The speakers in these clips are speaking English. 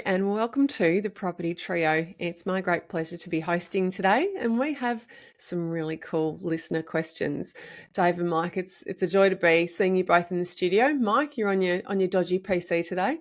and welcome to the Property Trio. It's my great pleasure to be hosting today, and we have some really cool listener questions. Dave and Mike, it's a joy to be seeing you both in the studio. Mike, you're on your dodgy PC today.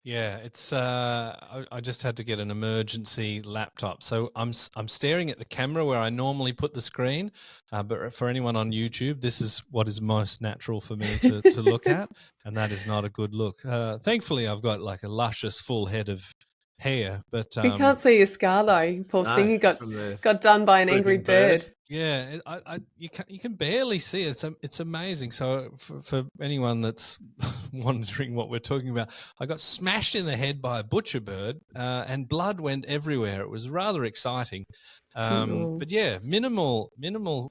Yeah, it's I just had to get an emergency laptop, so I'm staring at the camera where I normally put the screen, but for anyone on YouTube, this is what is most natural for me to look at, and that is not a good look. Thankfully, I've got like a luscious full head of hair, but We can't see your scar though. Poor thing, No, you from the got done by an angry swooping bird. bird. yeah, you can barely see it. It's amazing. So for anyone that's wondering what we're talking about, I got smashed in the head by a butcher bird, and blood went everywhere. It was rather exciting, but yeah, minimal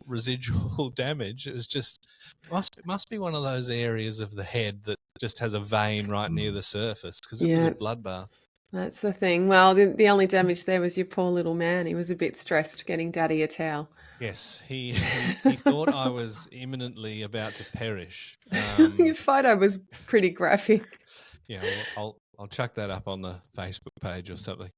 residual damage. It was just must be one of those areas of the head that just has a vein right near the surface, because it was a bloodbath. That's the thing. Well, the only damage there was your poor little man. He was a bit stressed getting Daddy a towel. Yes, he thought I was imminently about to perish. Your photo was pretty graphic. Yeah, well, I'll chuck that up on the Facebook page or something.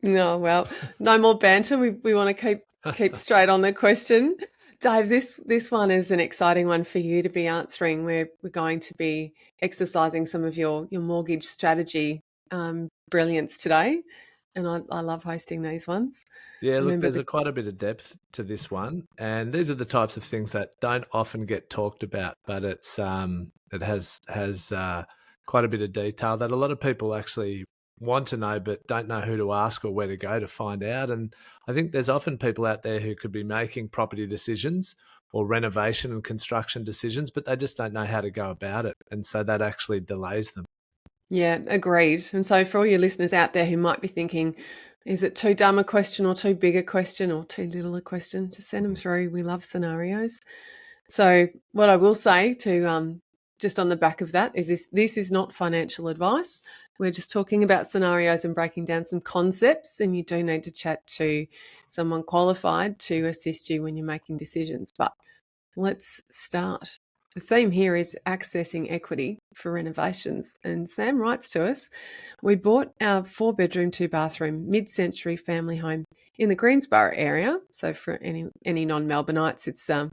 No, well, no more banter. We want to keep straight on the question. Dave, this one is an exciting one for you to be answering. We're going to be exercising some of your mortgage strategy brilliance today, and I love hosting these ones. Yeah, look, there's quite a bit of depth to this one, and these are the types of things that don't often get talked about, but it has quite a bit of detail that a lot of people actually want to know but don't know who to ask or where to go to find out. And I think there's often people out there who could be making property decisions or renovation and construction decisions, but they just don't know how to go about it, and so that actually delays them. Yeah, agreed. And so for all your listeners out there who might be thinking, is it too dumb a question or too big a question or too little a question, just send them through. We love scenarios. So what I will say to just on the back of that is this is not financial advice. We're just talking about scenarios and breaking down some concepts, and you do need to chat to someone qualified to assist you when you're making decisions. But let's start. The theme here is accessing equity for renovations. And Sam writes to us, we bought our 4-bedroom, 2-bathroom, mid-century family home in the Greensborough area. So for any non-Melbourneites, it's a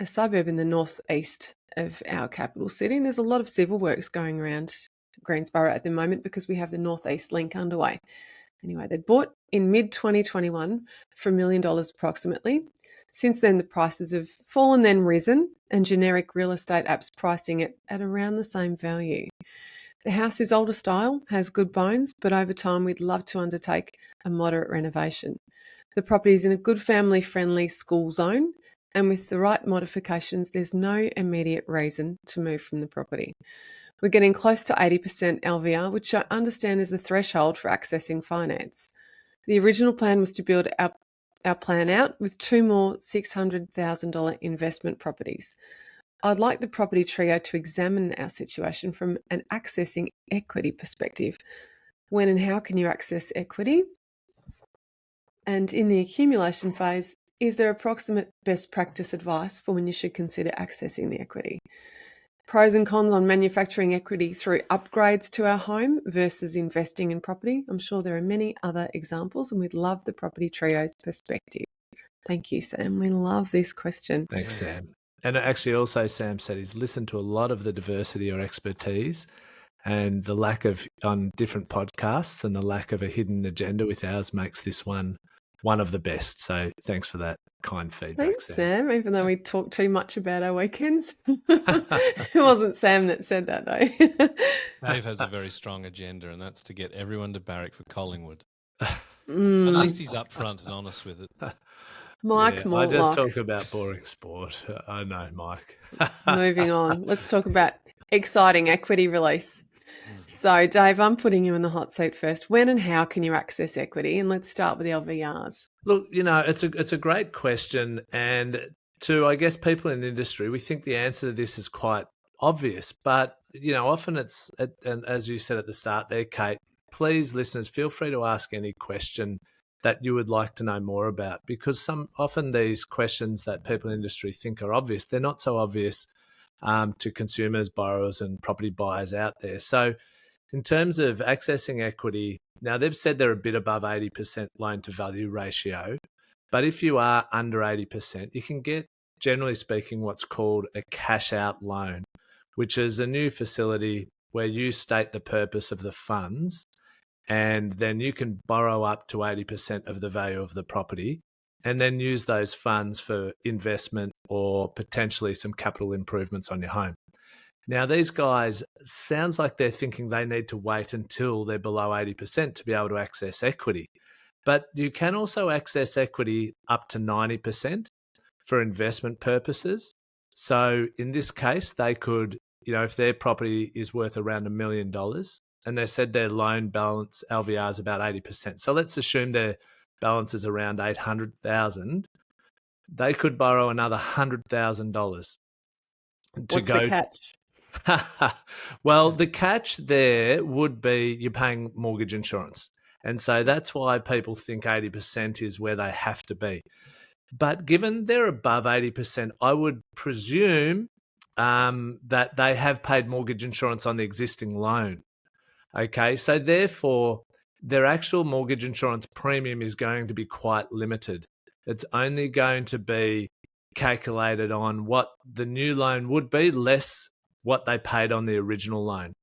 suburb in the northeast of our capital city. And there's a lot of civil works going around Greensborough at the moment because we have the Northeast Link underway. Anyway, they bought in mid-2021 for $1 million approximately. Since then, the prices have fallen, then risen, and generic real estate apps pricing it at around the same value. The house is older style, has good bones, but over time we'd love to undertake a moderate renovation. The property is in a good family-friendly school zone, and with the right modifications, there's no immediate reason to move from the property. We're getting close to 80% LVR, which I understand is the threshold for accessing finance. The original plan was to build our plan out with 2 more $600,000 investment properties. I'd like the Property Trio to examine our situation from an accessing equity perspective. When and how can you access equity? And in the accumulation phase, is there approximate best practice advice for when you should consider accessing the equity? Pros and cons on manufacturing equity through upgrades to our home versus investing in property. I'm sure there are many other examples, and we'd love the Property Trio's perspective. Thank you, Sam. We love this question. Thanks, Sam. And actually also Sam said he's listened to a lot of the diversity or expertise and the lack of on different podcasts, and the lack of a hidden agenda with ours makes this one of the best. So thanks for that kind feedback. Thanks, Sam, even though we talk too much about our weekends. It wasn't Sam that said that, though. Dave has a very strong agenda, and that's to get everyone to barrack for Collingwood. At least he's upfront and honest with it. Mike Mortlock. I just talk about boring sport. I know, Mike. Moving on. Let's talk about exciting equity release. So, Dave, I'm putting you in the hot seat first. When and how can you access equity? And let's start with the LVRs. Look, it's a great question. And to, I guess, people in the industry, we think the answer to this is quite obvious. But, often it's, and as you said at the start there, Kate, please, listeners, feel free to ask any question that you would like to know more about, because often these questions that people in the industry think are obvious, they're not so obvious to consumers, borrowers, and property buyers out there. So, in terms of accessing equity, now they've said they're a bit above 80% loan to value ratio, but if you are under 80%, you can get, generally speaking, what's called a cash out loan, which is a new facility where you state the purpose of the funds, and then you can borrow up to 80% of the value of the property and then use those funds for investment or potentially some capital improvements on your home. Now, these guys, sounds like they're thinking they need to wait until they're below 80% to be able to access equity. But you can also access equity up to 90% for investment purposes. So in this case, they could, if their property is worth around $1 million and they said their loan balance LVR is about 80%. So let's assume their balance is around 800,000. They could borrow another $100,000 to What's go. the catch? Well, the catch there would be you're paying mortgage insurance. And so that's why people think 80% is where they have to be. But given they're above 80%, I would presume that they have paid mortgage insurance on the existing loan. Okay, so therefore, their actual mortgage insurance premium is going to be quite limited. It's only going to be calculated on what the new loan would be, less what they paid on the original loan.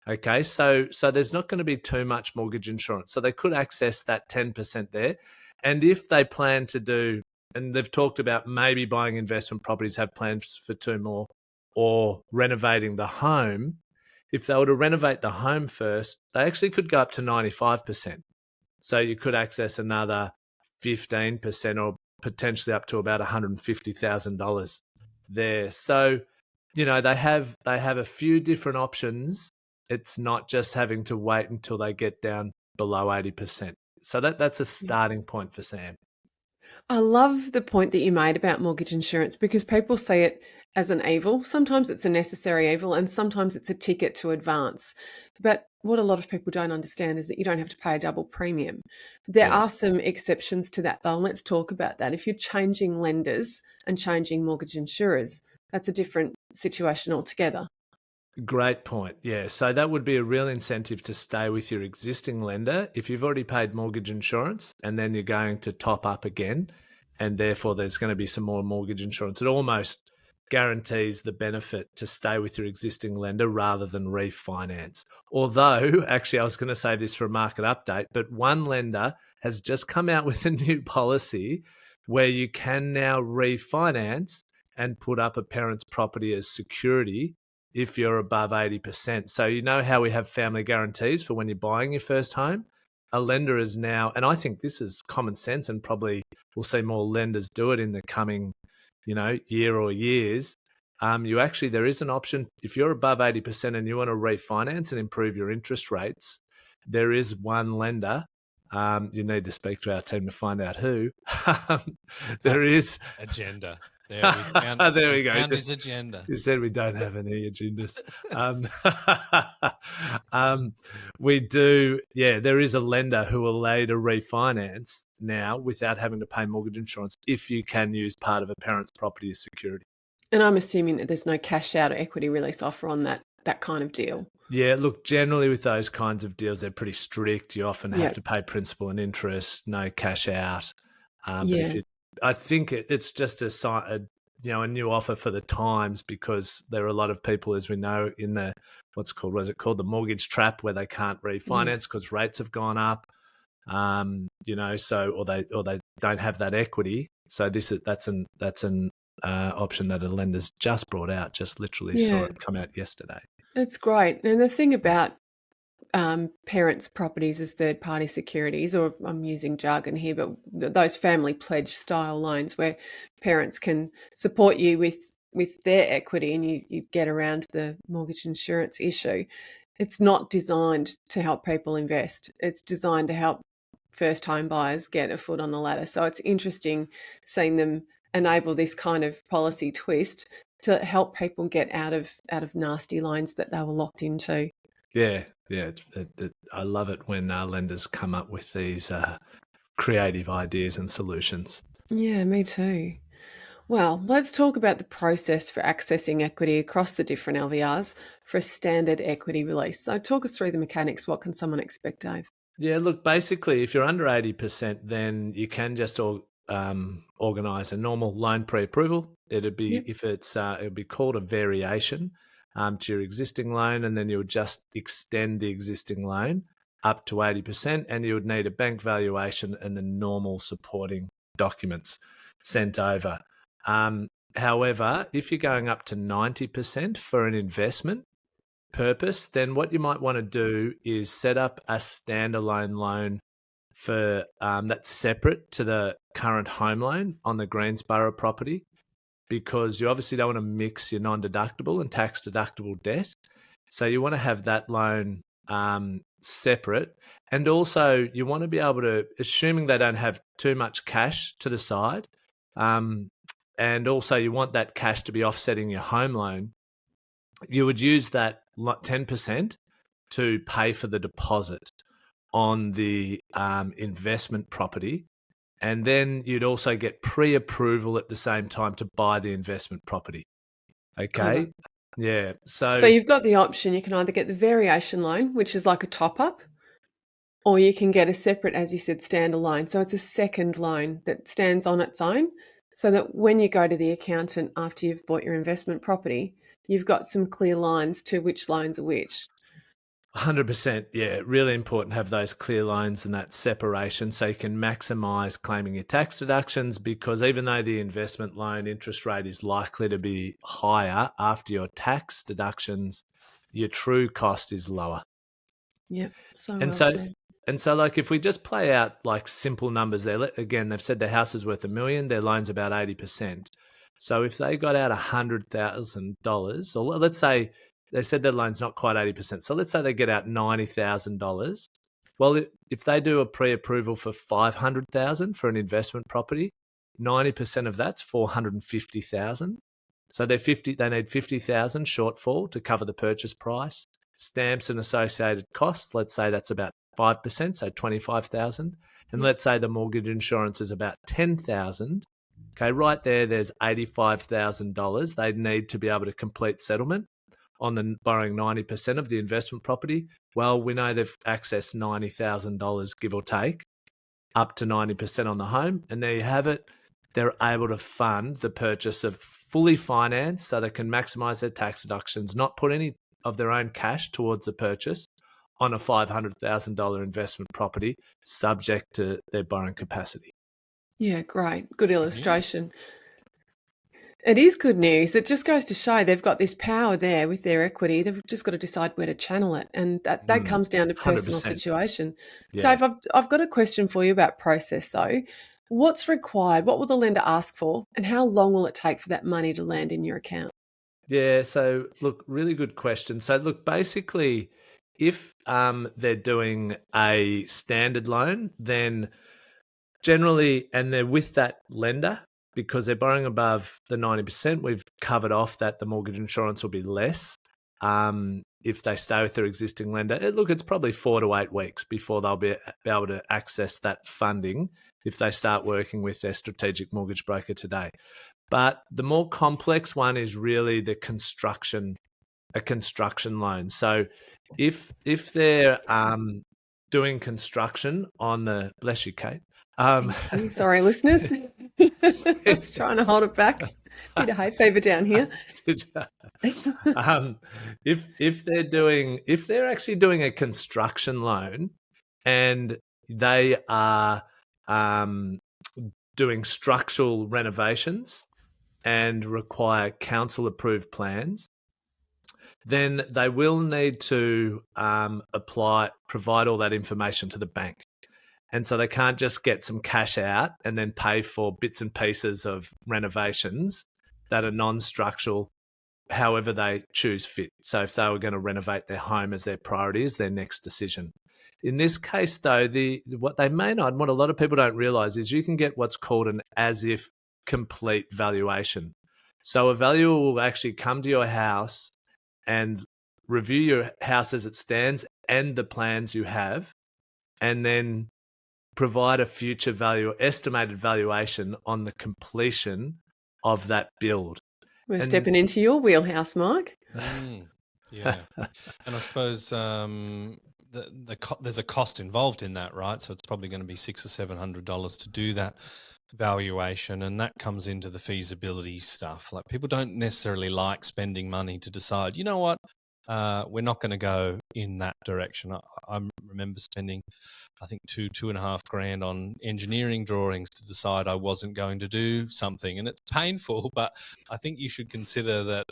Okay, so there's not going to be too much mortgage insurance. So they could access that 10% there. And if they plan to do, and they've talked about maybe buying investment properties, have plans for 2 more, or renovating the home, if they were to renovate the home first, they actually could go up to 95%. So you could access another 15% or potentially up to about $150,000 there. So, they have a few different options. It's not just having to wait until they get down below 80%. So that's a starting point for Sam. I love the point that you made about mortgage insurance because people see it as an evil. Sometimes it's a necessary evil and sometimes it's a ticket to advance. But what a lot of people don't understand is that you don't have to pay a double premium. There are Yes. some exceptions to that though, and let's talk about that. If you're changing lenders and changing mortgage insurers, that's a different situation altogether. Great point. Yeah. So that would be a real incentive to stay with your existing lender if you've already paid mortgage insurance and then you're going to top up again. And therefore, there's going to be some more mortgage insurance. It almost guarantees the benefit to stay with your existing lender rather than refinance. Although, actually, I was going to save this for a market update, but one lender has just come out with a new policy where you can now refinance and put up a parent's property as security if you're above 80%. So you know how we have family guarantees for when you're buying your first home? A lender is now, and I think this is common sense and probably we'll see more lenders do it in the coming, year or years. There is an option if you're above 80% and you want to refinance and improve your interest rates, there is one lender. You need to speak to our team to find out who. There is agenda. There we go. Found his agenda. You said we don't have any agendas. We do. Yeah, there is a lender who will allow you to refinance now without having to pay mortgage insurance if you can use part of a parent's property as security. And I'm assuming that there's no cash out or equity release offer on that kind of deal. Yeah, look, generally with those kinds of deals, they're pretty strict. You often have to pay principal and interest, no cash out. But I think it's just a new offer for the times because there are a lot of people, as we know, in the was it called the mortgage trap, where they can't refinance because rates have gone up. So or they don't have that equity. So that's an option that a lender's just brought out. Just literally saw it come out yesterday. It's great. And the thing about parents' properties as third-party securities, or I'm using jargon here, but those family pledge style loans where parents can support you with their equity and you get around the mortgage insurance issue. It's not designed to help people invest. It's designed to help first home buyers get a foot on the ladder. So it's interesting seeing them enable this kind of policy twist to help people get out of nasty loans that they were locked into. Yeah. I love it when lenders come up with these creative ideas and solutions. Yeah, me too. Well, let's talk about the process for accessing equity across the different LVRs for a standard equity release. So, talk us through the mechanics. What can someone expect, Dave? Yeah, look, basically, if you're under 80%, then you can just organise a normal loan pre-approval. It'd be Yep. if it's it'd be called a variation to your existing loan, and then you would just extend the existing loan up to 80%, and you would need a bank valuation and the normal supporting documents sent over. However, if you're going up to 90% for an investment purpose, then what you might want to do is set up a standalone loan for that's separate to the current home loan on the Greensborough property, because you obviously don't want to mix your non-deductible and tax-deductible debt. So you want to have that loan separate, and also you want to be able to, assuming they don't have too much cash to the side, and also you want that cash to be offsetting your home loan, you would use that 10% to pay for the deposit on the investment property. And then you'd also get pre-approval at the same time to buy the investment property. Clever. Okay. Yeah. So, you've got the option. You can either get the variation loan, which is like a top up, or you can get a separate, as you said, standalone. So, it's a second loan that stands on its own, so that when you go to the accountant after you've bought your investment property, you've got some clear lines to which loans are which. 100%. Yeah, really important to have those clear lines and that separation so you can maximize claiming your tax deductions, because even though the investment loan interest rate is likely to be higher after your tax deductions, your true cost is lower. Yep. So And well so, said. like, if we just play out like simple numbers there, again, they've said their house is worth $1 million, their loan's about 80%. So if they got out $100,000, or let's say they said their loan's not quite 80%, so let's say they get out $90,000. Well, if they do a pre-approval for $500,000 for an investment property, 90% of that's $450,000. So they need $50,000 shortfall to cover the purchase price. Stamps and associated costs, let's say that's about 5%, so 25,000. And Yep. let's say the mortgage insurance is about 10,000. Okay, right there's $85,000 they'd need to be able to complete settlement on the borrowing 90% of the investment property. Well, we know they've accessed $90,000, give or take, up to 90% on the home. And there you have it. They're able to fund the purchase of fully financed so they can maximize their tax deductions, not put any of their own cash towards the purchase on a $500,000 investment property, subject to their borrowing capacity. Yeah, great. Good Good news. illustration. It is good news. It just goes to show they've got this power there with their equity. They've just got to decide where to channel it. And that comes down to personal 100%. situation. Yeah. Dave, I've got a question for you about process though. What's required? What will the lender ask for? And how long will it take for that money to land in your account? Yeah, so look, really good question. So look, basically, if they're doing a standard loan, then generally, and they're with that lender because they're borrowing above the 90%, we've covered off that the mortgage insurance will be less if they stay with their existing lender. Look, it's probably 4 to 8 weeks before they'll be able to access that funding if they start working with their strategic mortgage broker today. But the more complex one is really a construction loan. So if they're doing construction on the, bless you, Kate. Thank you. Sorry, listeners. I was trying to hold it back. Bit of hay fever down here. If they're actually doing a construction loan and they are doing structural renovations and require council approved plans, then they will need to provide all that information to the bank. And so they can't just get some cash out and then pay for bits and pieces of renovations that are non-structural, however they choose fit. So if they were going to renovate their home as their priority, is their next decision. In this case, though, what they may not, and what a lot of people don't realize, is you can get what's called an as-if complete valuation. So a valuer will actually come to your house and review your house as it stands and the plans you have, and then provide a future value or estimated valuation on the completion of that build. We're And stepping into your wheelhouse, Mike. Yeah, and I suppose there's a cost involved in that, right? So it's probably going to be $600 or $700 to do that valuation, and that comes into the feasibility stuff. Like, people don't necessarily like spending money to decide, you know what, we're not going to go in that direction. I remember spending, I think, two and a half grand on engineering drawings to decide I wasn't going to do something, and it's painful. But I think you should consider that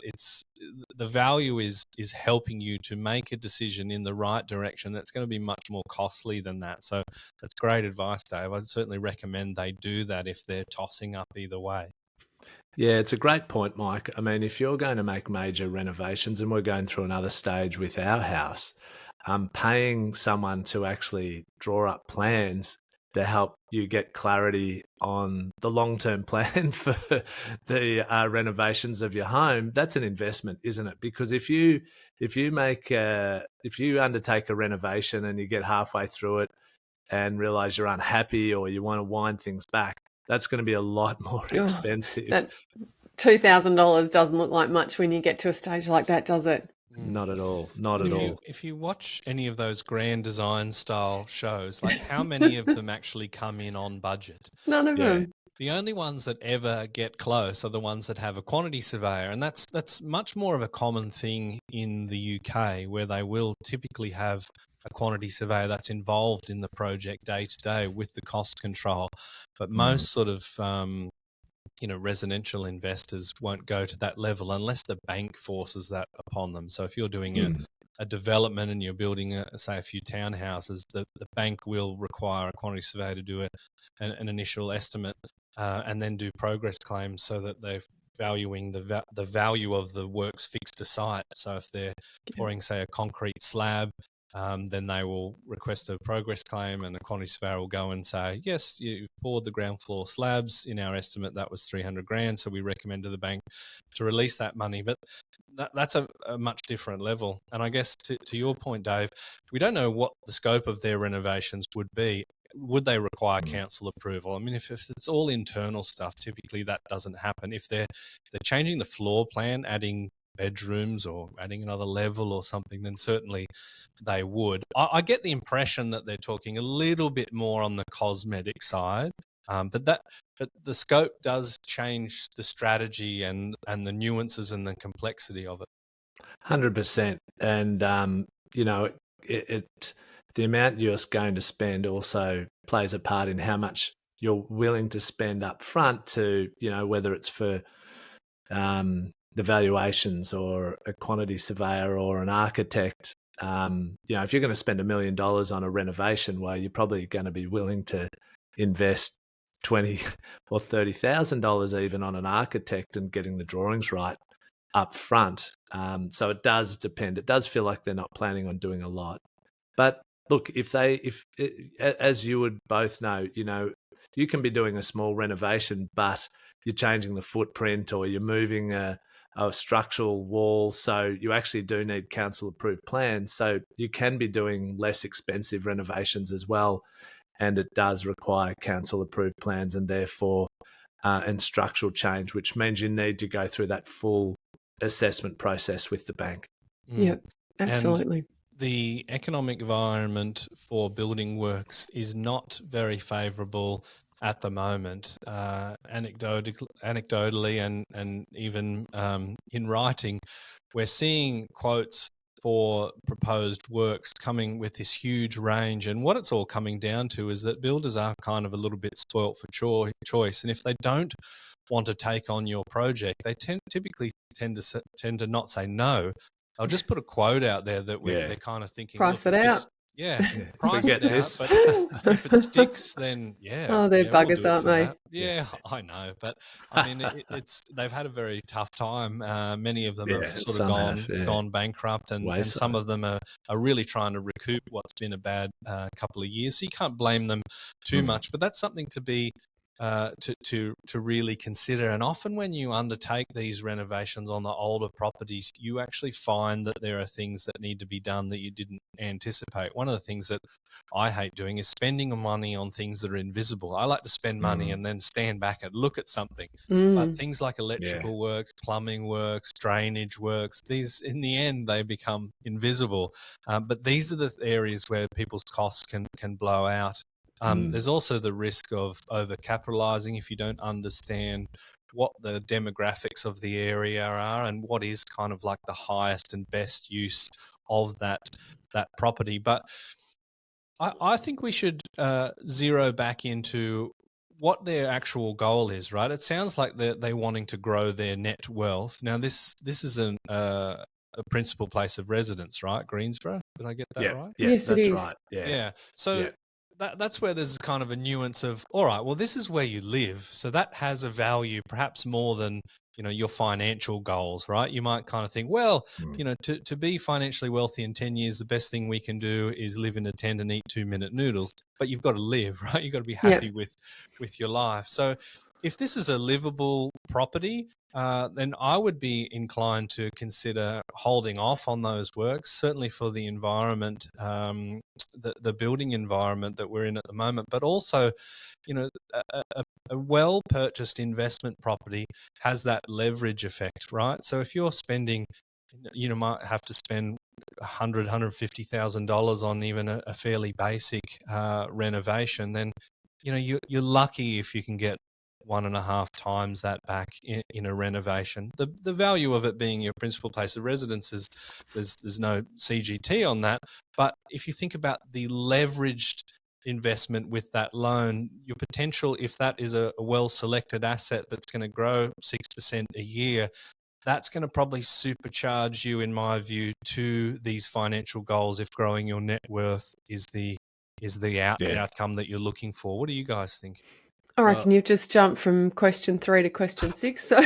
the value is helping you to make a decision in the right direction. That's going to be much more costly than that. So that's great advice, Dave. I'd certainly recommend they do that if they're tossing up either way. yeah, it's a great point, Mike. I mean, if you're going to make major renovations, and we're going through another stage with our house, paying someone to actually draw up plans to help you get clarity on the long-term plan for the renovations of your home, that's an investment, isn't it? Because if you undertake a renovation and you get halfway through it and realize you're unhappy or you want to wind things back, that's going to be a lot more expensive. That $2,000 doesn't look like much when you get to a stage like that, does it? Not at all. Not at all. If you watch any of those grand design style shows, like, how many of them actually come in on budget? None of them. The only ones that ever get close are the ones that have a quantity surveyor, and that's much more of a common thing in the UK, where they will typically have a quantity surveyor that's involved in the project day to day with the cost control. But most sort of residential investors won't go to that level unless the bank forces that upon them. So if you're doing a development and you're building, say, a few townhouses, the bank will require a quantity surveyor to do an initial estimate and then do progress claims, so that they're valuing the value of the works fixed to site. So if they're pouring, say, a concrete slab, then they will request a progress claim, and the quantity surveyor will go and say, yes, you poured the ground floor slabs. In our estimate, that was 300 grand. So we recommend to the bank to release that money. But that's a much different level. And I guess to your point, Dave, we don't know what the scope of their renovations would be. Would they require council approval? I mean, if it's all internal stuff, typically that doesn't happen. If they're changing the floor plan, adding bedrooms or adding another level or something, then certainly they would. I get the impression that they're talking a little bit more on the cosmetic side, but the scope does change the strategy and the nuances and the complexity of it. 100%. And, the amount you're going to spend also plays a part in how much you're willing to spend up front to, whether it's for the valuations or a quantity surveyor or an architect. If you're going to spend $1 million on a renovation, well, you're probably going to be willing to invest $20,000 or $30,000 even on an architect and getting the drawings right up front. So it does depend. It does feel like they're not planning on doing a lot. But look, as you would both know, you can be doing a small renovation, but you're changing the footprint or you're moving a structural wall. So you actually do need council approved plans. So you can be doing less expensive renovations as well. And it does require council approved plans and therefore and structural change, which means you need to go through that full assessment process with the bank. Yeah, absolutely. And the economic environment for building works is not very favourable at the moment. Anecdotally and even in writing, we're seeing quotes for proposed works coming with this huge range. And what it's all coming down to is that builders are kind of a little bit spoilt for choice. And if they don't want to take on your project, they typically tend to not say no. I'll just put a quote out there that they're kind of thinking, price it out. Price it out. But if it sticks, then they're buggers, we'll aren't they? that. Yeah, I know. But I mean, they've had a very tough time. Many of them have sort of gone bankrupt, and some of them are really trying to recoup what's been a bad couple of years. So you can't blame them too much. But that's something to be to really consider. And often when you undertake these renovations on the older properties, you actually find that there are things that need to be done that you didn't anticipate. One of the things that I hate doing is spending money on things that are invisible. I like to spend money and then stand back and look at something. But things like electrical works, plumbing works, drainage works, these in the end they become invisible. But these are the areas where people's costs can blow out. There's also the risk of overcapitalizing if you don't understand what the demographics of the area are and what is kind of like the highest and best use of that property. But I think we should zero back into what their actual goal is, right? It sounds like they're wanting to grow their net wealth. Now, this is a principal place of residence, right? Greensborough, did I get that right? Yeah, Yes, it that's is. right. Yeah. So that's where there's kind of a nuance of, all right, well, this is where you live, so that has a value, perhaps more than your financial goals, right? You might kind of think, well, to be financially wealthy in 10 years, the best thing we can do is live in a tent and eat 2-minute noodles. But you've got to live, right? You've got to be happy with your life. So if this is a livable property, then I would be inclined to consider holding off on those works, certainly for the environment, the building environment that we're in at the moment, but also, a well-purchased investment property has that leverage effect, right? So if you're spending, might have to spend $150,000 on even a fairly basic renovation, then, you're lucky if you can get 1.5 times that back in a renovation. The value of it being your principal place of residence is there's no CGT on that. But if you think about the leveraged investment with that loan, your potential, if that is a well-selected asset that's going to grow 6% a year, that's going to probably supercharge you, in my view, to these financial goals if growing your net worth is the outcome that you're looking for. What do you guys think? I reckon you've just jumped from question 3 to question 6. So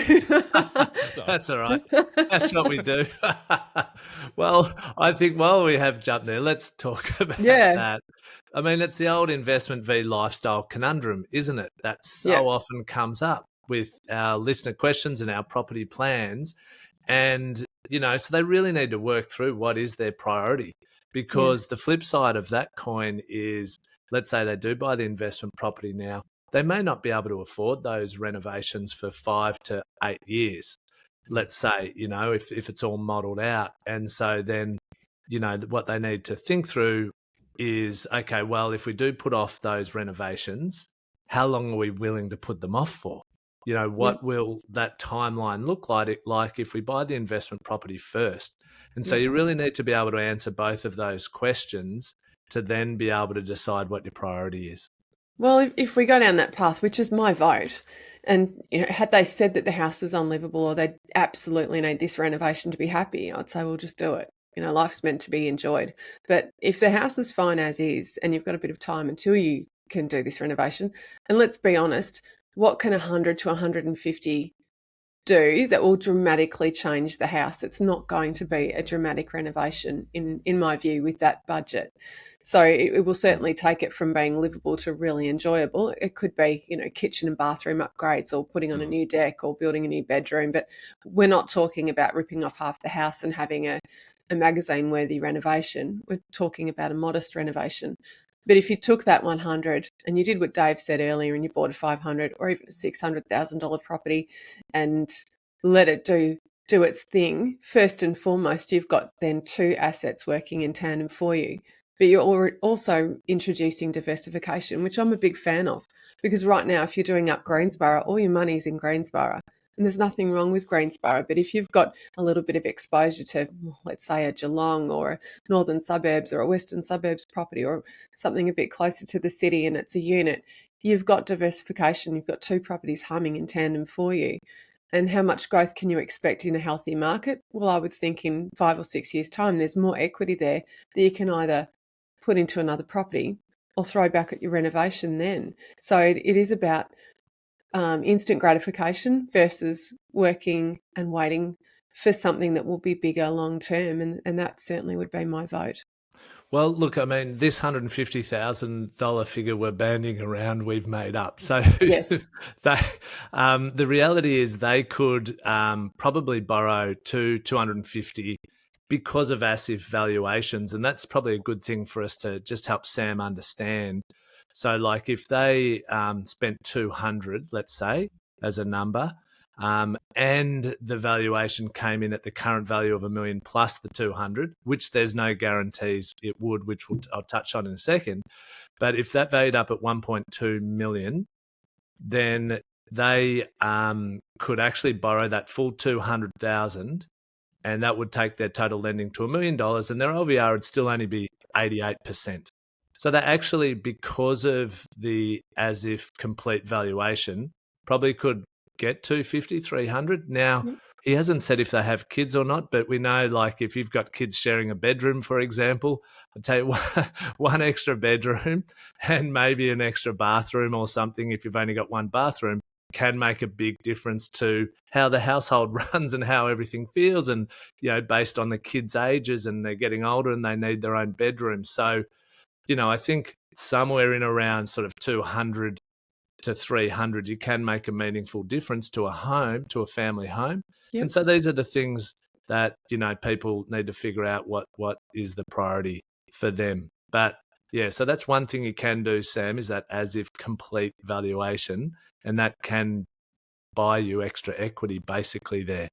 That's all right. That's what we do. Well, I think while we have jumped there, let's talk about that. I mean, it's the old investment v lifestyle conundrum, isn't it? That so often comes up with our listener questions and our property plans. And, so they really need to work through what is their priority, because the flip side of that coin is, let's say they do buy the investment property now, they may not be able to afford those renovations for 5 to 8 years, let's say, if it's all modeled out. And so then, what they need to think through is, okay, well, if we do put off those renovations, how long are we willing to put them off for? What will that timeline look like if we buy the investment property first? And so you really need to be able to answer both of those questions to then be able to decide what your priority is. Well, if we go down that path, which is my vote, and had they said that the house is unlivable or they absolutely need this renovation to be happy, I'd say, well, just do it. Life's meant to be enjoyed. But if the house is fine as is and you've got a bit of time until you can do this renovation, and let's be honest, what can 100 to 150 do that will dramatically change the house? It's not going to be a dramatic renovation in my view with that budget. So it will certainly take it from being livable to really enjoyable. It could be, kitchen and bathroom upgrades or putting on a new deck or building a new bedroom, but we're not talking about ripping off half the house and having a magazine-worthy renovation. We're talking about a modest renovation. But if you took that 100 and you did what Dave said earlier and you bought a 500 or even a $600,000 property and let it do its thing, first and foremost, you've got then 2 assets working in tandem for you. But you're also introducing diversification, which I'm a big fan of, because right now, if you're doing up Greensborough, all your money's in Greensborough. And there's nothing wrong with Greensborough, but if you've got a little bit of exposure to, let's say, a Geelong or a northern suburbs or a western suburbs property or something a bit closer to the city and it's a unit, you've got diversification. You've got 2 properties humming in tandem for you. And how much growth can you expect in a healthy market? Well, I would think in 5 or 6 years' time, there's more equity there that you can either put into another property or throw back at your renovation then. So it is about instant gratification versus working and waiting for something that will be bigger long term, and that certainly would be my vote. Well, look, I mean, this $150,000 figure we're banding around, we've made up. So Yes. they, the reality is they could probably borrow 250 because of asset valuations, and that's probably a good thing for us to just help Sam understand. So, like, if they spent 200, let's say, as a number, and the valuation came in at the current value of $1 million plus the 200, which there's no guarantees it would, which I'll touch on in a second. But if that valued up at 1.2 million, then they could actually borrow that full 200,000, and that would take their total lending to $1 million, and their LVR would still only be 88%. So they actually, because of the as if complete valuation, probably could get 250, 300. Now, Yep. he hasn't said if they have kids or not, but we know, like, if you've got kids sharing a bedroom, for example, I'll tell you one extra bedroom and maybe an extra bathroom or something, if you've only got one bathroom, can make a big difference to how the household runs and how everything feels. And, based on the kids' ages, and they're getting older and they need their own bedroom. So, I think somewhere in around sort of 200 to 300, you can make a meaningful difference to a home, to a family home. Yep. And so these are the things that, people need to figure out what is the priority for them. But yeah, so that's one thing you can do, Sam, is that as if complete valuation, and that can buy you extra equity basically there.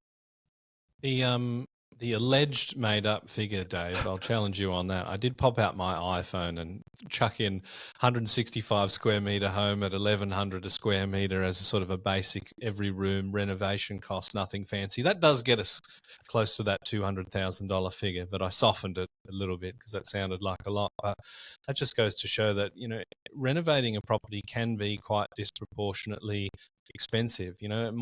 The alleged made up figure, Dave, I'll challenge you on that. I did pop out my iPhone and chuck in 165 square metre home at 1,100 a square metre as a sort of a basic every room renovation cost, nothing fancy. That does get us close to that $200,000 figure, but I softened it a little bit because that sounded like a lot. But that just goes to show that, renovating a property can be quite disproportionately expensive. It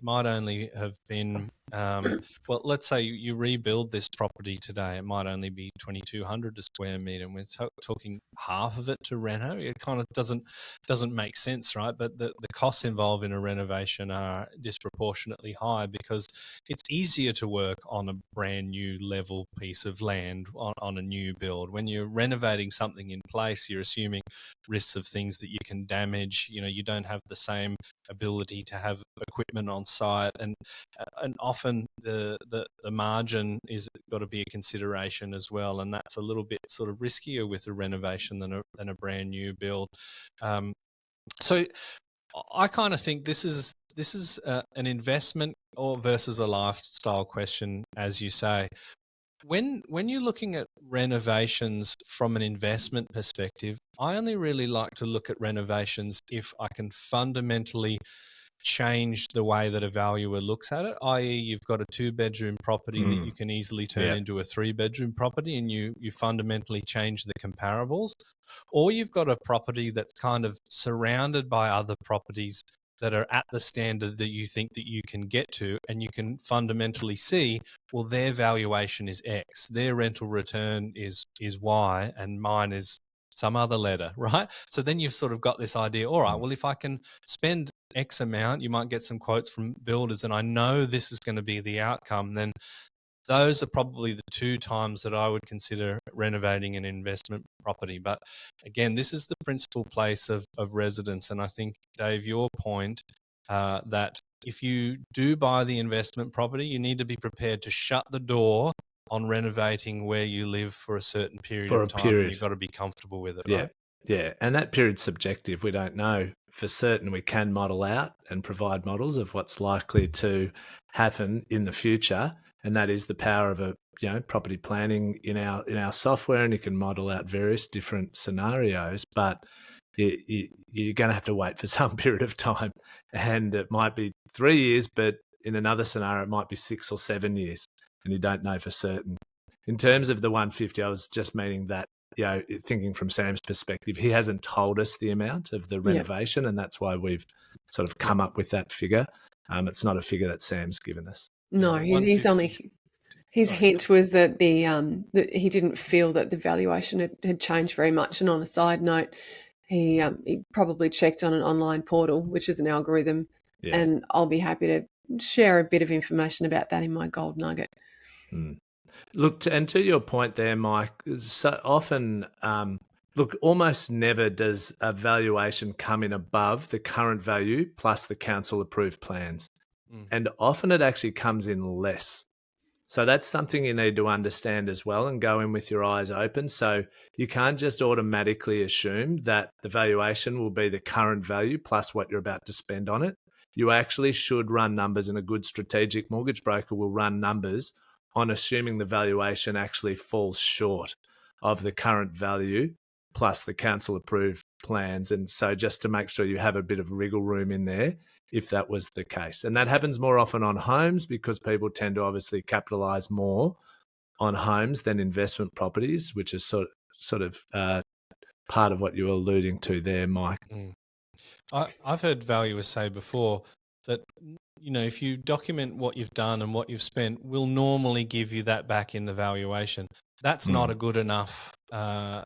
might only have been well, let's say you rebuild this property today, it might only be 2,200 a square metre, and we're talking half of it to reno. It kind of doesn't make sense, right? But the costs involved in a renovation are disproportionately high because it's easier to work on a brand new level piece of land on a new build. When you're renovating something in place, you're assuming risks of things that you can damage. You don't have the same ability to have equipment on site, and often the margin is got to be a consideration as well, and that's a little bit sort of riskier with a renovation than a brand new build. So I kind of think this is an investment or versus a lifestyle question, as you say. When you're looking at renovations from an investment perspective, I only really like to look at renovations if I can fundamentally change the way that a valuer looks at it, i.e. you've got a 2-bedroom property that you can easily turn into a 3-bedroom property, and you fundamentally change the comparables, or you've got a property that's kind of surrounded by other properties that are at the standard that you think that you can get to, and you can fundamentally see, well, their valuation is X, their rental return is Y, and mine is some other letter, right? So then you've sort of got this idea, all right, well, if I can spend X amount, you might get some quotes from builders, and I know this is going to be the outcome, then those are probably the 2 times that I would consider renovating an investment property. But again, this is the principal place of residence. And I think, Dave, your point that if you do buy the investment property, you need to be prepared to shut the door on renovating where you live for a certain period of time. And you've got to be comfortable with it, right? Yeah, and that period's subjective. We don't know for certain. We can model out and provide models of what's likely to happen in the future, and that is the power of property planning in our software. And you can model out various different scenarios, but you're going to have to wait for some period of time, and it might be 3 years, but in another scenario, it might be 6 or 7 years, and you don't know for certain. In terms of the 150, I was just meaning that, thinking from Sam's perspective, he hasn't told us the amount of the renovation, and that's why we've sort of come up with that figure. It's not a figure that Sam's given us. No, he's only his hint was that that he didn't feel that the valuation had changed very much. And on a side note, he probably checked on an online portal, which is an algorithm, and I'll be happy to share a bit of information about that in my gold nugget. Look, and to your point there, Mike, so often, look, almost never does a valuation come in above the current value plus the council approved plans. And often it actually comes in less. So that's something you need to understand as well and go in with your eyes open. So you can't just automatically assume that the valuation will be the current value plus what you're about to spend on it. You actually should run numbers, and a good strategic mortgage broker will run numbers on assuming the valuation actually falls short of the current value plus the council approved plans. And so just to make sure you have a bit of wriggle room in there if that was the case. And that happens more often on homes because people tend to obviously capitalize more on homes than investment properties, which is sort of part of what you were alluding to there, Mike. I've heard valuers say before that, if you document what you've done and what you've spent, we'll normally give you that back in the valuation. That's not a good enough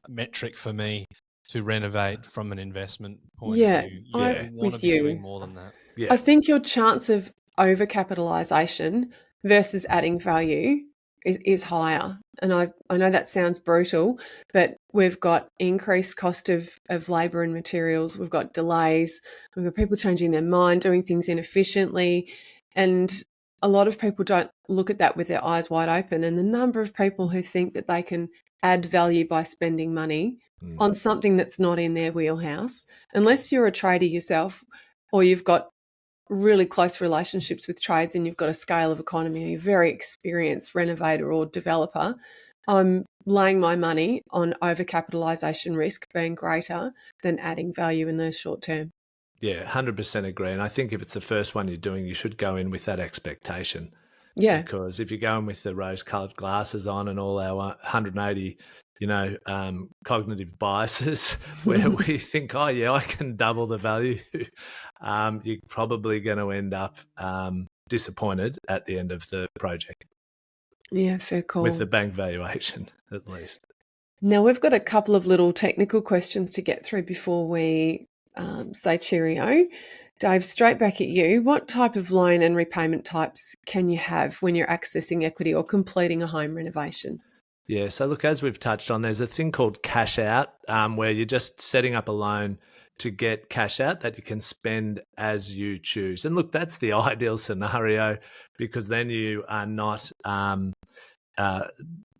metric for me to renovate from an investment point of view. You want to be doing more than that. I think your chance of overcapitalisation versus adding value is higher. And I know that sounds brutal, but we've got increased cost of labour and materials. We've got delays. We've got people changing their mind, doing things inefficiently. And a lot of people don't look at that with their eyes wide open. And the number of people who think that they can add value by spending money on something that's not in their wheelhouse, unless you're a trader yourself or you've got really close relationships with trades and you've got a scale of economy, or you're a very experienced renovator or developer, I'm laying my money on overcapitalisation risk being greater than adding value in the short term. Yeah, 100% agree. And I think if it's the first one you're doing, you should go in with that expectation. Yeah. Because if you're going with the rose-coloured glasses on and all our 180 cognitive biases where we think, oh yeah, I can double the value, you're probably going to end up disappointed at the end of the project. Yeah, fair call. With the bank valuation, at least. Now we've got a couple of little technical questions to get through before we say cheerio. Dave, straight back at you. What type of loan and repayment types can you have when you're accessing equity or completing a home renovation? Yeah, so look, as we've touched on, there's a thing called cash out where you're just setting up a loan to get cash out that you can spend as you choose. And look, that's the ideal scenario because then you are not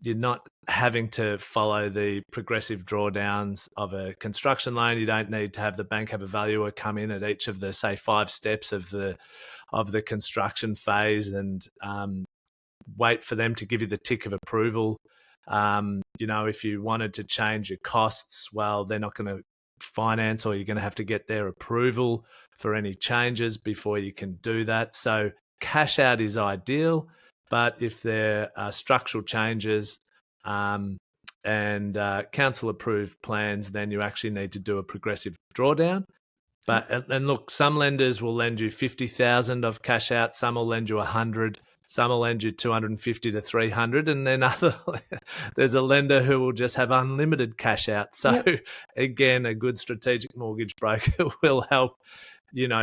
you're not having to follow the progressive drawdowns of a construction loan. You don't need to have the bank have a valuer come in at each of the, say, 5 steps of the construction phase and wait for them to give you the tick of approval. If you wanted to change your costs, well, they're not going to finance, or you're going to have to get their approval for any changes before you can do that. So cash out is ideal, but if there are structural changes and council approved plans, then you actually need to do a progressive drawdown. But and look, some lenders will lend you 50,000 of cash out, some will lend you 100. Some will lend you 250 to 300, and then there's a lender who will just have unlimited cash out. So again, a good strategic mortgage broker will help,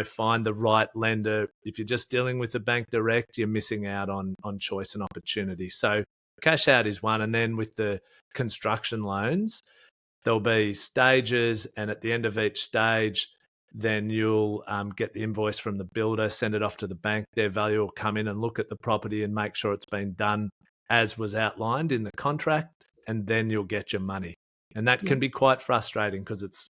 find the right lender. If you're just dealing with the bank direct, you're missing out on choice and opportunity. So cash out is one, and then with the construction loans, there'll be stages, and at the end of each stage, then you'll get the invoice from the builder, send it off to the bank. Their valuer will come in and look at the property and make sure it's been done as was outlined in the contract, and then you'll get your money. And that can be quite frustrating because it's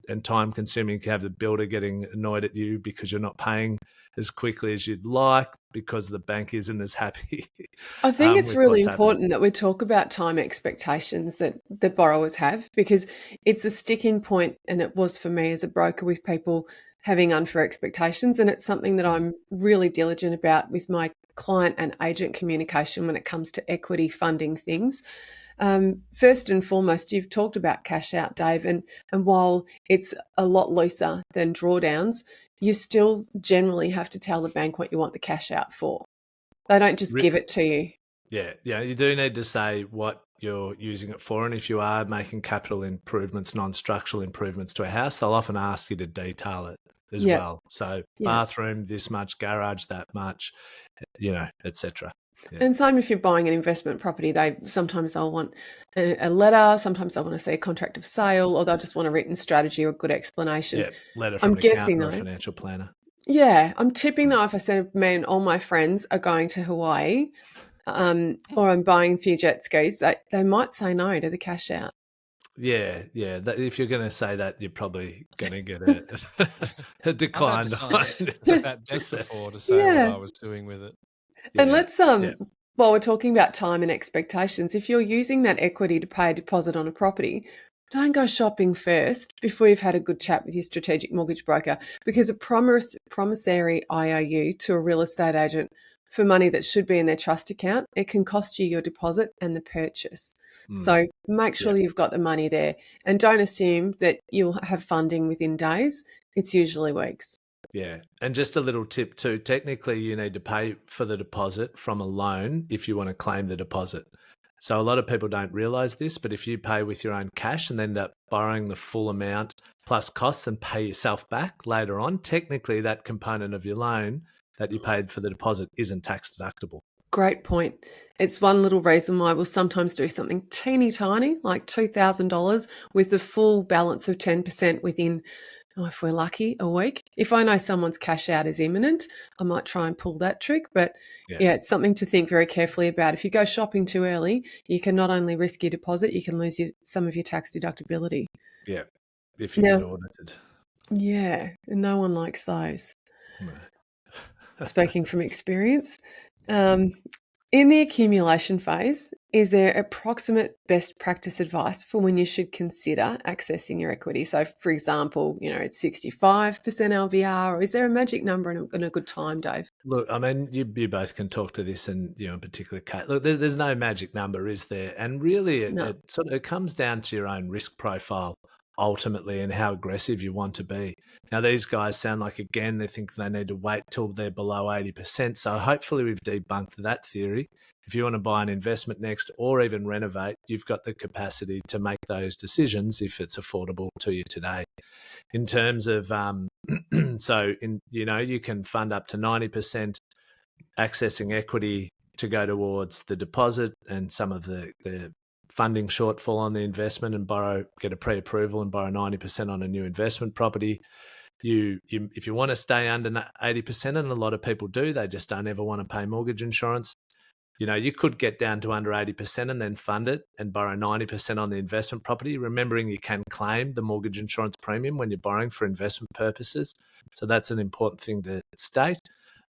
and time consuming. You can have the builder getting annoyed at you because you're not paying as quickly as you'd like because the bank isn't as happy. I think it's really important that we talk about time expectations that the borrowers have, because it's a sticking point, and it was for me as a broker with people having unfair expectations. And it's something that I'm really diligent about with my client and agent communication when it comes to equity funding things. First and foremost, you've talked about cash out, Dave, and while it's a lot looser than drawdowns, you still generally have to tell the bank what you want the cash out for. They don't just give it to you. Yeah, you do need to say what you're using it for, and if you are making capital improvements, non-structural improvements to a house, they'll often ask you to detail it as well. So bathroom, this much, garage, that much, etc. Yeah. And same if you're buying an investment property, sometimes they'll want a letter, sometimes they'll want to see a contract of sale, or they'll just want a written strategy or a good explanation. Yeah, letter I'm from an guessing accountant or a though. financial planner. Yeah, I'm tipping though if I said, man, all my friends are going to Hawaii, or I'm buying a few jet skis, that they might say no to the cash out. Yeah. If you're going to say that, you're probably going to get a decline. I've had to sign a stat deck before to say what Yeah. I was doing with it. And Yeah. let's while we're talking about time and expectations, if you're using that equity to pay a deposit on a property, don't go shopping first before you've had a good chat with your strategic mortgage broker, because a promissory IOU to a real estate agent for money that should be in their trust account, it can cost you your deposit and the purchase. So make sure Yeah. you've got the money there, and don't assume that you'll have funding within days. It's usually weeks. Yeah. And just a little tip too, technically you need to pay for the deposit from a loan if you want to claim the deposit. So a lot of people don't realize this, but if you pay with your own cash and end up borrowing the full amount plus costs and pay yourself back later on, technically that component of your loan that you paid for the deposit isn't tax deductible. Great point. It's one little reason why we'll sometimes do something teeny tiny, like $2,000, with the full balance of 10% within, if we're lucky, a week. If I know someone's cash out is imminent, I might try and pull that trick. But yeah, it's something to think very carefully about. If you go shopping too early, you can not only risk your deposit, you can lose some of your tax deductibility. Yeah. If you get audited. Yeah, and no one likes those. No. Speaking from experience. In the accumulation phase, is there approximate best practice advice for when you should consider accessing your equity? So, for example, it's 65% LVR, or is there a magic number and a good time, Dave? Look, I mean, you both can talk to this in in particular case. Look, there's no magic number, is there? And really, it comes down to your own risk profile ultimately and how aggressive you want to be. Now, these guys sound like, again, they think they need to wait till they're below 80%. So hopefully we've debunked that theory. If you want to buy an investment next or even renovate, you've got the capacity to make those decisions if it's affordable to you today. In terms of, you can fund up to 90% accessing equity to go towards the deposit and some of the funding shortfall on the investment, and get a pre-approval and borrow 90% on a new investment property. If you want to stay under 80%, and a lot of people do, they just don't ever want to pay mortgage insurance. You could get down to under 80% and then fund it and borrow 90% on the investment property, remembering you can claim the mortgage insurance premium when you're borrowing for investment purposes. So that's an important thing to state.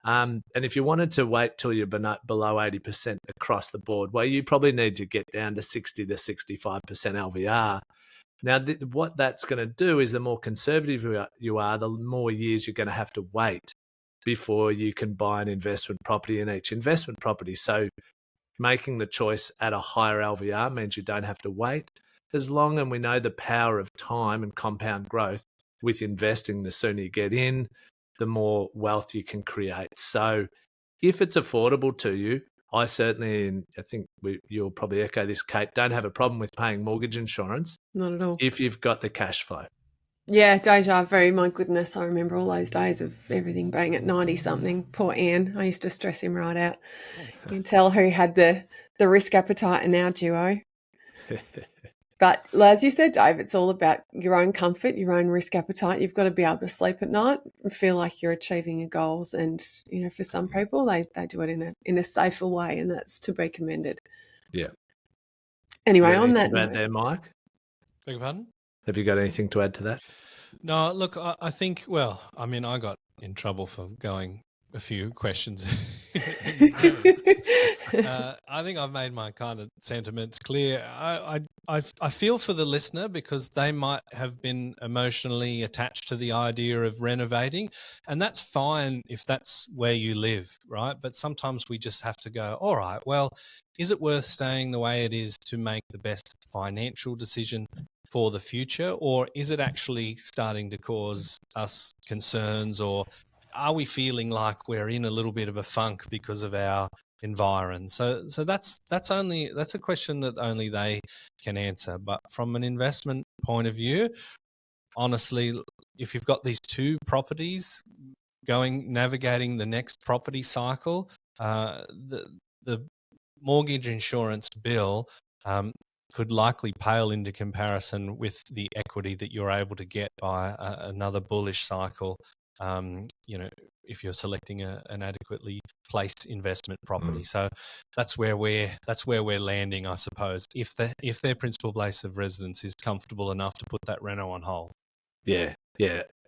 And if you wanted to wait till you're below 80% across the board, well, you probably need to get down to 60 to 65% LVR. Now, what that's going to do is the more conservative you are, the more years you're going to have to wait before you can buy an investment property in each investment property. So making the choice at a higher LVR means you don't have to wait as long, and we know the power of time and compound growth with investing. The sooner you get in, the more wealth you can create. So if it's affordable to you, I certainly, and I think you'll probably echo this, Kate, don't have a problem with paying mortgage insurance. Not at all. If you've got the cash flow. Yeah, deja vu. My goodness, I remember all those days of everything being at 90-something. Poor Ian. I used to stress him right out. You can tell who had the risk appetite in our duo. But as you said, Dave, it's all about your own comfort, your own risk appetite. You've got to be able to sleep at night and feel like you're achieving your goals. And, for some people, they do it in a safer way, and that's to be commended. Yeah. Anyway, on that note. note. There, Mike? Beg your pardon? Have you got anything to add to that? No, look, I think, I got in trouble for going a few questions. I think I've made my kind of sentiments clear. I feel for the listener because they might have been emotionally attached to the idea of renovating, and that's fine if that's where you live, right? But sometimes we just have to go, all right, well, is it worth staying the way it is to make the best financial decision for the future, or is it actually starting to cause us concerns, or are we feeling like we're in a little bit of a funk because of our environment? So that's a question that only they can answer. But from an investment point of view, honestly, if you've got these two properties navigating the next property cycle, the mortgage insurance bill could likely pale into comparison with the equity that you're able to get by another bullish cycle. If you're selecting an adequately placed investment property, so that's where we're landing, I suppose. If their principal place of residence is comfortable enough to put that reno on hold. Yeah.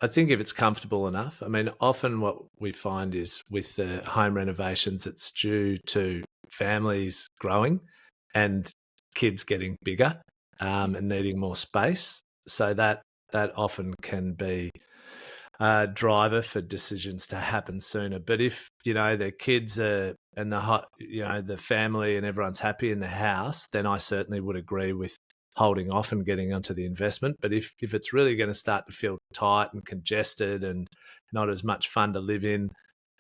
I think if it's comfortable enough, I mean, often what we find is with the home renovations, it's due to families growing and kids getting bigger and needing more space. So that often can be a driver for decisions to happen sooner. But if, the kids are and the family and everyone's happy in the house, then I certainly would agree with holding off and getting onto the investment. But if it's really going to start to feel tight and congested and not as much fun to live in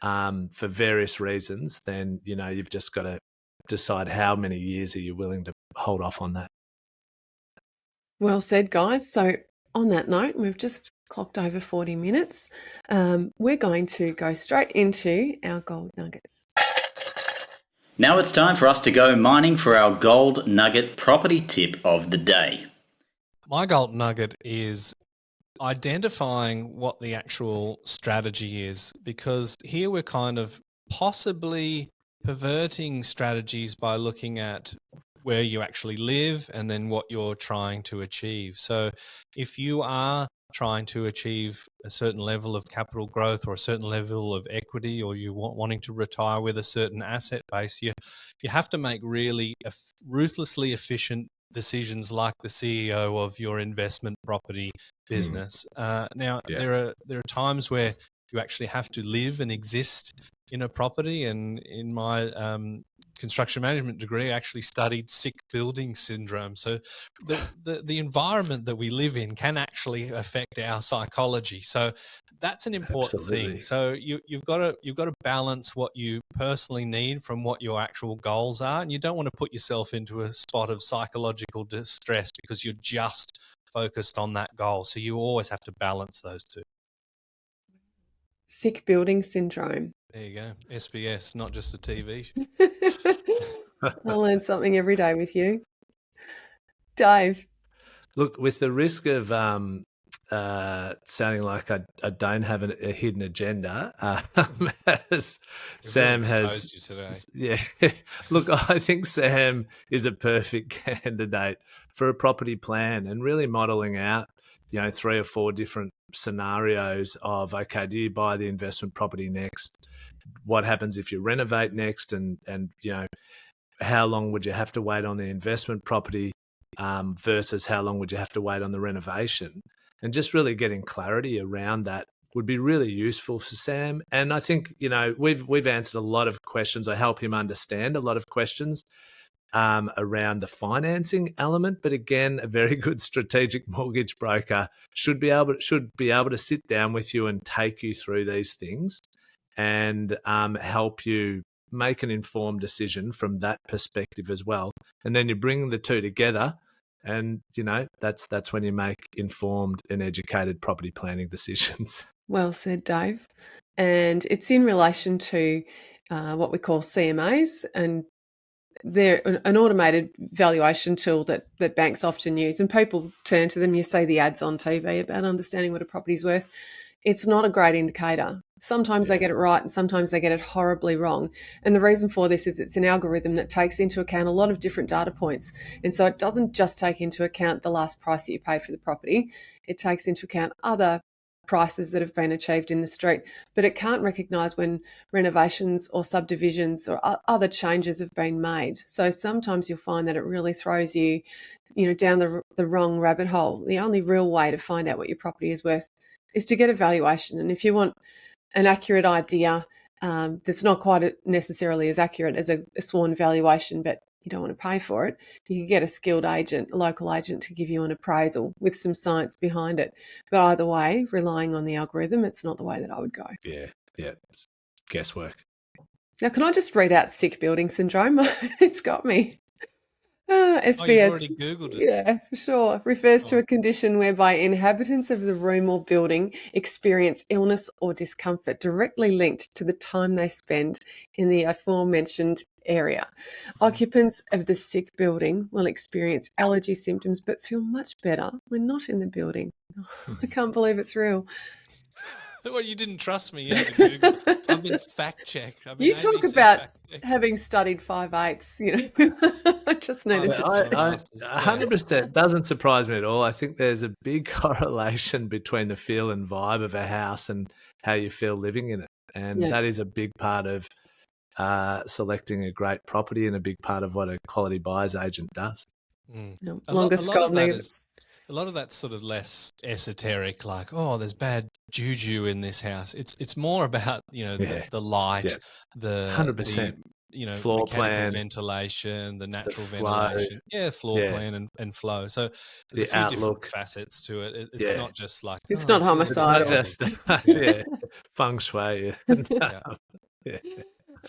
for various reasons, then, you've just got to decide how many years are you willing to hold off on that. Well said, guys. So on that note, we've just clocked over 40 minutes. We're going to go straight into our gold nuggets. Now it's time for us to go mining for our gold nugget property tip of the day. My gold nugget is identifying what the actual strategy is, because here we're kind of possibly perverting strategies by looking at where you actually live and then what you're trying to achieve. So if you are trying to achieve a certain level of capital growth or a certain level of equity, or you wanting to retire with a certain asset base, you have to make really ruthlessly efficient decisions like the CEO of your investment property business. There are times where you actually have to live and exist in a property, and in my construction management degree, I actually studied sick building syndrome. So the environment that we live in can actually affect our psychology. So that's an important thing. So you've got to balance what you personally need from what your actual goals are, and you don't want to put yourself into a spot of psychological distress because you're just focused on that goal. So you always have to balance those two. Sick building syndrome. There you go. SBS, not just a TV. I learn something every day with you. Dave. Look, with the risk of sounding like I don't have a hidden agenda, as Sam has. You today. Yeah. Look, I think Sam is a perfect candidate for a property plan and really modelling out, 3 or 4 different scenarios of, okay, do you buy the investment property next? What happens if you renovate next? And how long would you have to wait on the investment property versus how long would you have to wait on the renovation? And just really getting clarity around that would be really useful for Sam. And I think, we've answered a lot of questions. I help him understand a lot of questions around the financing element. But again, a very good strategic mortgage broker should be able to sit down with you and take you through these things and help you make an informed decision from that perspective as well. And then you bring the two together, and that's when you make informed and educated property planning decisions. Well said, Dave. And it's in relation to what we call CMAs, and they're an automated valuation tool that banks often use, and people turn to them. You see the ads on TV about understanding what a property's worth. It's not a great indicator. Sometimes they get it right and sometimes they get it horribly wrong. And the reason for this is it's an algorithm that takes into account a lot of different data points. And so it doesn't just take into account the last price that you paid for the property. It takes into account other prices that have been achieved in the street, but it can't recognise when renovations or subdivisions or other changes have been made. So sometimes you'll find that it really throws you, down the wrong rabbit hole. The only real way to find out what your property is worth is to get a valuation. And if you want an accurate idea that's not quite necessarily as accurate as a sworn valuation, but you don't want to pay for it, you can get a skilled agent, a local agent, to give you an appraisal with some science behind it. But either way, relying on the algorithm, it's not the way that I would go. Yeah, it's guesswork. Now, can I just read out sick building syndrome? It's got me. SBS. You've already Googled it. Yeah, for sure. Refers to a condition whereby inhabitants of the room or building experience illness or discomfort directly linked to the time they spend in the aforementioned area. Occupants of the sick building will experience allergy symptoms but feel much better when not in the building. I can't believe it's real. Well, you didn't trust me. You had to Google. I've been fact-checked. You talk about having studied 5/8, I just needed to check. 100% doesn't surprise me at all. I think there's a big correlation between the feel and vibe of a house and how you feel living in it. And that is a big part of selecting a great property and a big part of what a quality buyer's agent does. A lot of that's sort of less esoteric, like, oh, there's bad juju in this house. It's more about, the light, the 100%. Floor plan, ventilation, the natural ventilation, floor plan and flow. So there's a few different facets to it. It's not just like it's not homicidal. It's not just feng shui.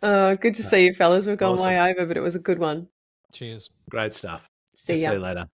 Good to see you, fellas. We've gone way over, but it was a good one. Cheers. Great stuff. See ya. See you later.